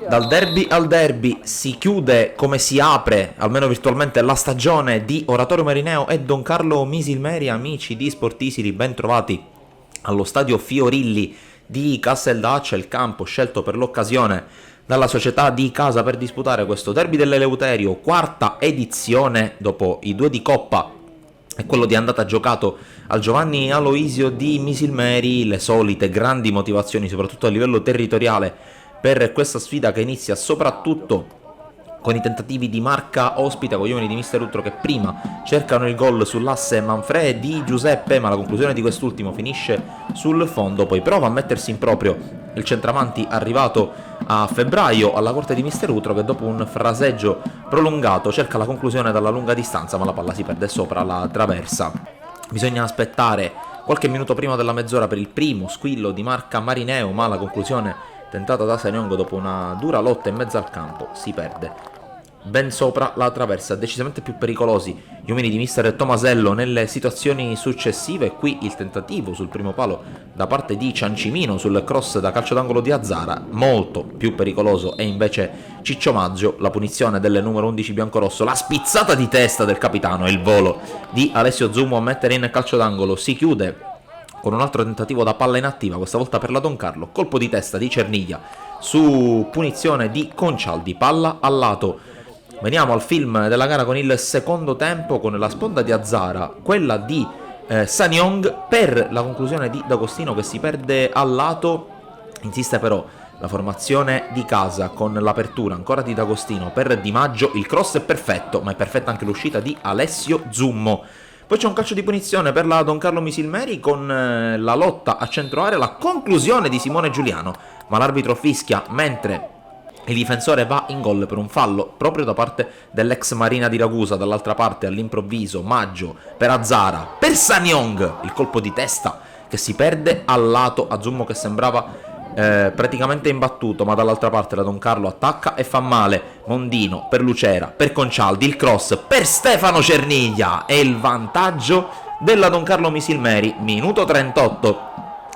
Dal derby al derby si chiude come si apre, almeno virtualmente, la stagione di Oratorio Marineo e Don Carlo Misilmeri. Amici di Sportisili, ben trovati allo stadio Fiorilli di Casteldace, il campo scelto per l'occasione dalla società di casa per disputare questo derby dell'Eleuterio, quarta edizione dopo i due di Coppa e quello di andata giocato al Giovanni Aloisio di Misilmeri. Le solite grandi motivazioni, soprattutto a livello territoriale, per questa sfida che inizia soprattutto con i tentativi di marca ospite con gli uomini di Mister Utro che prima cercano il gol sull'asse Manfredi Giuseppe, ma la conclusione di quest'ultimo finisce sul fondo. Poi prova a mettersi in proprio il centravanti arrivato a febbraio alla corte di Mister Utro, che dopo un fraseggio prolungato cerca la conclusione dalla lunga distanza, ma la palla si perde sopra la traversa. Bisogna aspettare qualche minuto prima della mezz'ora per il primo squillo di marca Marineo, ma la conclusione tentata da Saniongo dopo una dura lotta in mezzo al campo si perde ben sopra la traversa. Decisamente più pericolosi gli uomini di mister Tomasello nelle situazioni successive. Qui il tentativo sul primo palo da parte di Ciancimino sul cross da calcio d'angolo di Azzara, molto più pericoloso è invece Ciccio Maggio. La punizione del numero 11 biancorosso, la spizzata di testa del capitano e il volo di Alessio Zummo a mettere in calcio d'angolo. Si chiude con un altro tentativo da palla inattiva, questa volta per la Don Carlo, colpo di testa di Cerniglia su punizione di Concialdi, palla al lato. Veniamo al film della gara con il secondo tempo, con la sponda di Azzara, quella di Sanyong, per la conclusione di D'Agostino che si perde al lato. Insiste però la formazione di casa con l'apertura ancora di D'Agostino per Di Maggio, il cross è perfetto, ma è perfetta anche l'uscita di Alessio Zummo. Poi c'è un calcio di punizione per la Don Carlo Misilmeri con la lotta a centro area, la conclusione di Simone Giuliano, ma l'arbitro fischia mentre il difensore va in gol per un fallo proprio da parte dell'ex Marina di Ragusa. Dall'altra parte all'improvviso Maggio per Azzara, per Sanyong, il colpo di testa che si perde al lato a Zummo che sembrava praticamente imbattuto, ma dall'altra parte la Don Carlo attacca e fa male. Mondino per Lucera, per Concialdi, il cross per Stefano Cerniglia e il vantaggio della Don Carlo Misilmeri. Minuto 38,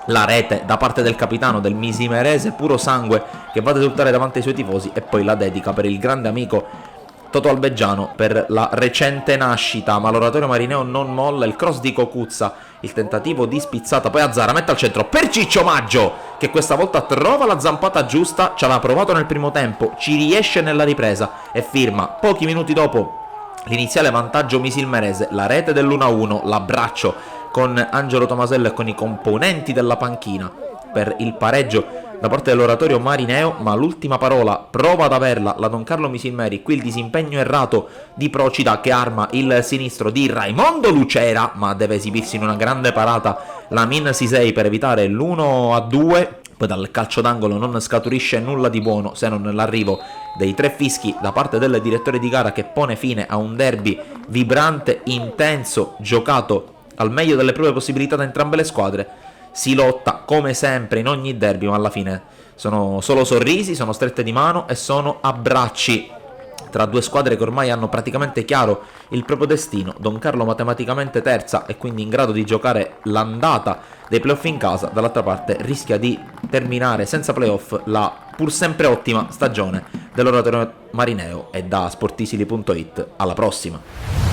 la rete da parte del capitano del misimerese puro sangue che va ad esultare davanti ai suoi tifosi, e poi la dedica per il grande amico Toto Albeggiano per la recente nascita. Ma l'Oratorio Marineo non molla, il cross di Cocuzza, il tentativo di spizzata, poi Azzara mette al centro per Ciccio Maggio che questa volta trova la zampata giusta. Ci aveva provato nel primo tempo, ci riesce nella ripresa e firma pochi minuti dopo l'iniziale vantaggio misilmerese, la rete dell'1-1, l'abbraccio con Angelo Tomasello e con i componenti della panchina per il pareggio da parte dell'Oratorio Marineo. Ma l'ultima parola prova ad averla la Don Carlo Misilmeri. Qui il disimpegno errato di Procida che arma il sinistro di Raimondo Lucera, ma deve esibirsi in una grande parata Lamin Sisei per evitare l'1-2. Poi dal calcio d'angolo non scaturisce nulla di buono se non l'arrivo dei tre fischi da parte del direttore di gara, che pone fine a un derby vibrante, intenso, giocato al meglio delle proprie possibilità da entrambe le squadre. Si lotta come sempre in ogni derby, ma alla fine sono solo sorrisi, sono strette di mano e sono abbracci tra due squadre che ormai hanno praticamente chiaro il proprio destino. Don Carlo matematicamente terza e quindi in grado di giocare l'andata dei playoff in casa, dall'altra parte rischia di terminare senza playoff la pur sempre ottima stagione dell'Oratorio Marineo. E da sportisili.it alla prossima.